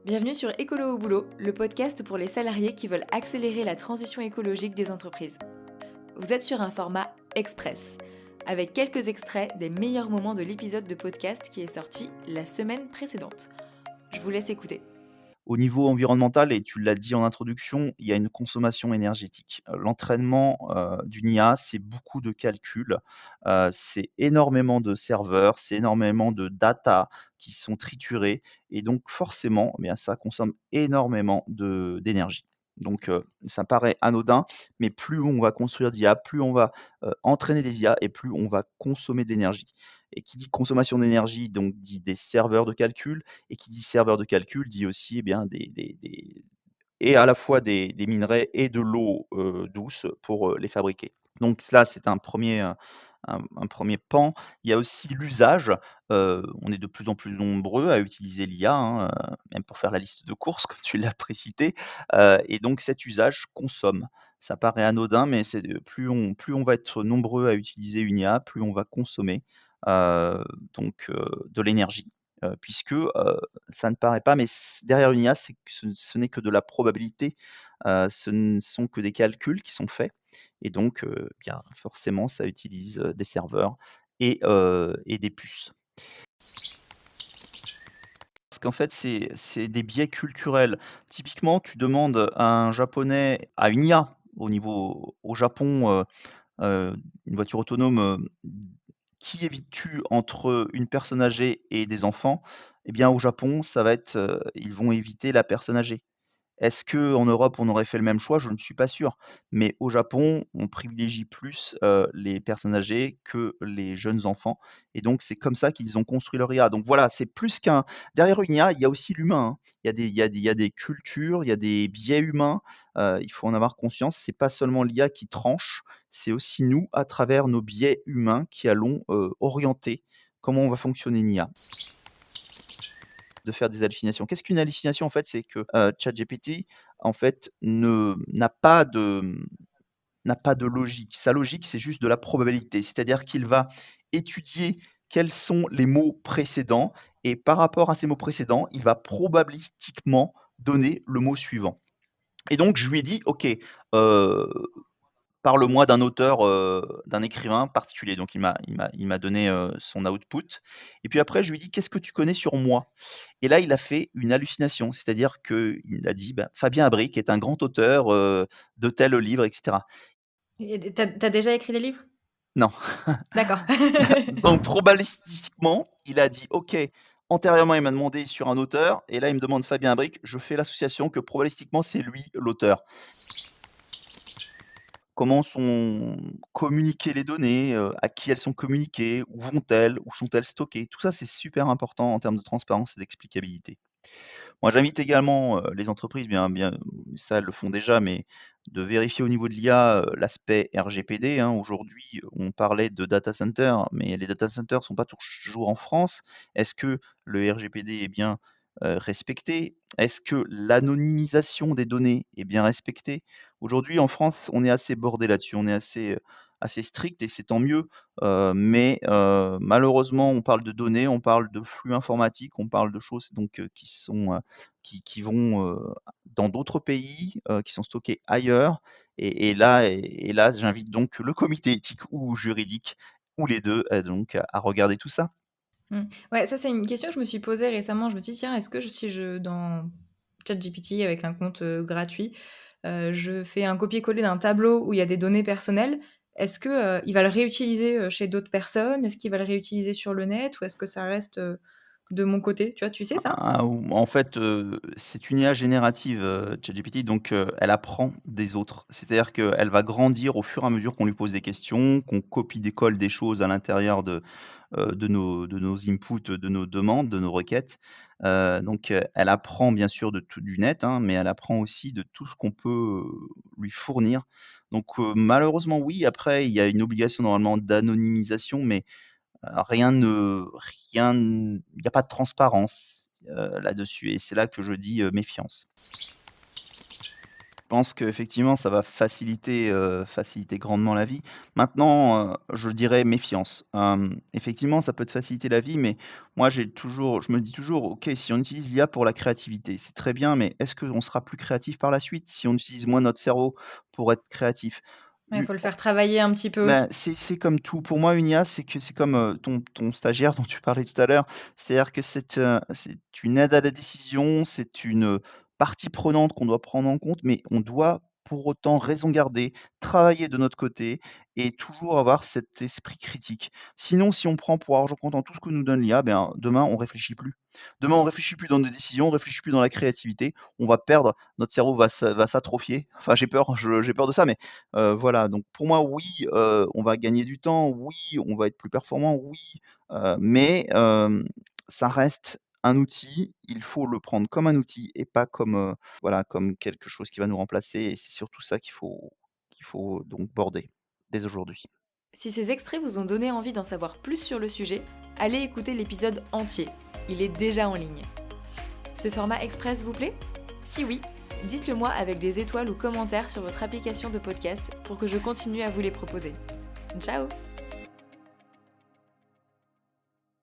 Bienvenue sur Écolo au boulot, le podcast pour les salariés qui veulent accélérer la transition écologique des entreprises. Vous êtes sur un format express, avec quelques extraits des meilleurs moments de l'épisode de podcast qui est sorti la semaine précédente. Je vous laisse écouter. Au niveau environnemental, et tu l'as dit en introduction, il y a une consommation énergétique. L'entraînement d'une IA, c'est beaucoup de calculs, c'est énormément de serveurs, c'est énormément de data qui sont triturés et donc forcément, eh bien, ça consomme énormément d'énergie. Donc ça paraît anodin, mais plus on va construire d'IA, plus on va entraîner des IA et plus on va consommer d'énergie. Et qui dit consommation d'énergie, donc dit des serveurs de calcul, et qui dit serveur de calcul dit aussi eh bien, et à la fois des minerais et de l'eau douce pour les fabriquer. Donc là, c'est un premier pan. Il y a aussi l'usage. On est de plus en plus nombreux à utiliser l'IA, hein, même pour faire la liste de courses, comme tu l'as précisé. Et donc cet usage consomme. Ça paraît anodin, mais plus on va être nombreux à utiliser une IA, plus on va consommer de l'énergie. Puisque ça ne paraît pas, mais derrière une IA, ce n'est que de la probabilité, ce ne sont que des calculs qui sont faits et donc bien forcément ça utilise, des serveurs et des puces. Parce qu'en fait, c'est des biais culturels. Typiquement, tu demandes à un japonais à une IA au Japon, une voiture autonome, qui évites-tu entre une personne âgée et des enfants? Eh bien, au Japon, ça va être, ils vont éviter la personne âgée. Est-ce qu'en Europe, on aurait fait le même choix? Je ne suis pas sûr. Mais au Japon, on privilégie plus, les personnes âgées que les jeunes enfants et donc c'est comme ça qu'ils ont construit leur IA. Donc voilà, c'est plus qu'un derrière une IA, il y a aussi l'humain, hein. Il y a des cultures, il y a des biais humains, il faut en avoir conscience. C'est pas seulement l'IA qui tranche, c'est aussi nous, à travers nos biais humains, qui allons, orienter comment on va fonctionner une IA. De faire des hallucinations. Qu'est-ce qu'une hallucination en fait? C'est que, ChatGPT en fait ne n'a pas de logique. Sa logique, c'est juste de la probabilité. C'est-à-dire qu'il va étudier quels sont les mots précédents et par rapport à ces mots précédents, il va probabilistiquement donner le mot suivant. Et donc je lui ai dit: «OK, heu, parle-moi d'un auteur, d'un écrivain particulier». Donc il m'a donné, son output et puis après je lui ai dit: «Qu'est-ce que tu connais sur moi?» Et là, il a fait une hallucination, c'est-à-dire qu'il a dit: «Bah, Fabien Habric est un grand auteur, de tel livre» et cetera. Et t'as déjà écrit des livres? Non. D'accord. Donc probabilistiquement, il a dit: «OK». Antérieurement, il m'a demandé sur un auteur et là, il me demande Fabien Habric. Je fais l'association que probabilistiquement, c'est lui l'auteur. Comment sont communiquées les données, à qui elles sont communiquées, où vont-elles, où sont-elles stockées? Tout ça, c'est super important en termes de transparence et d'explicabilité. Moi, j'invite également, les entreprises, bien ça, elles le font déjà, mais de vérifier au niveau de l'IA, l'aspect RGPD, hein. Aujourd'hui, on parlait de data center, mais les data centers sont pas toujours en France. Est-ce que le RGPD est bien, respecté? Est-ce que l'anonymisation des données est bien respectée? Aujourd'hui, en France, on est assez bordé là-dessus, on est assez strict et c'est tant mieux, malheureusement, on parle de données, on parle de flux informatiques, on parle de choses donc qui vont, dans d'autres pays, qui sont stockés ailleurs et là, j'invite donc le comité éthique ou juridique ou les 2, donc à regarder tout ça. Mmh. Ouais, ça, c'est une question que je me suis posée récemment. Je me dis: «Tiens, est-ce que si je dans ChatGPT avec un compte, gratuit, je fais un copier-coller d'un tableau où il y a des données personnelles, est-ce que, il va le réutiliser, chez d'autres personnes? Est-ce qu'il va le réutiliser sur le net ou est-ce que ça reste, de mon côté?» Tu vois, tu sais ça? Ah ou en fait, c'est une IA générative, ChatGPT, donc elle apprend des autres. C'est-à-dire qu'elle va grandir au fur et à mesure qu'on lui pose des questions, qu'on copie-décolle des choses à l'intérieur de nos inputs, de nos demandes, de nos requêtes. Elle apprend bien sûr de tout du net, hein, mais elle apprend aussi de tout ce qu'on peut, lui fournir. Malheureusement oui, après il y a une obligation normalement d'anonymisation, mais rien ne rien n il y a pas de transparence, là-dessus et c'est là que je dis, méfiance. pense qu'effectivement, ça va faciliter grandement la vie. Maintenant, je dirais méfiance. Effectivement, ça peut te faciliter la vie, mais moi, je me dis toujours: «OK, si on utilise l'IA pour la créativité, c'est très bien, mais est-ce qu'on sera plus créatif par la suite si on utilise moins notre cerveau pour être créatif?» Ouais, il faut le faire travailler un petit peu aussi. Ben, c'est comme tout. Pour moi, une IA, c'est comme, ton stagiaire dont tu parlais tout à l'heure. C'est-à-dire que c'est une aide à la décision, c'est une, partie prenante qu'on doit prendre en compte, mais on doit pour autant raison garder, travailler de notre côté et toujours avoir cet esprit critique. Sinon, si on prend pour argent comptant tout ce que nous donne l'IA, ben, demain, on réfléchit plus. Demain, on réfléchit plus dans nos décisions, on réfléchit plus dans la créativité, on va perdre, notre cerveau va s'atrophier. Enfin, j'ai peur de ça, mais voilà, donc pour moi, oui, on va gagner du temps, oui, on va être plus performant, oui, mais ça reste un outil, il faut le prendre comme un outil et pas comme, voilà, comme quelque chose qui va nous remplacer et c'est surtout ça qu'il faut donc border dès aujourd'hui. Si ces extraits vous ont donné envie d'en savoir plus sur le sujet, allez écouter l'épisode entier. Il est déjà en ligne. Ce format express vous plaît? Si oui, dites-le moi avec des étoiles ou commentaires sur votre application de podcast pour que je continue à vous les proposer. Ciao!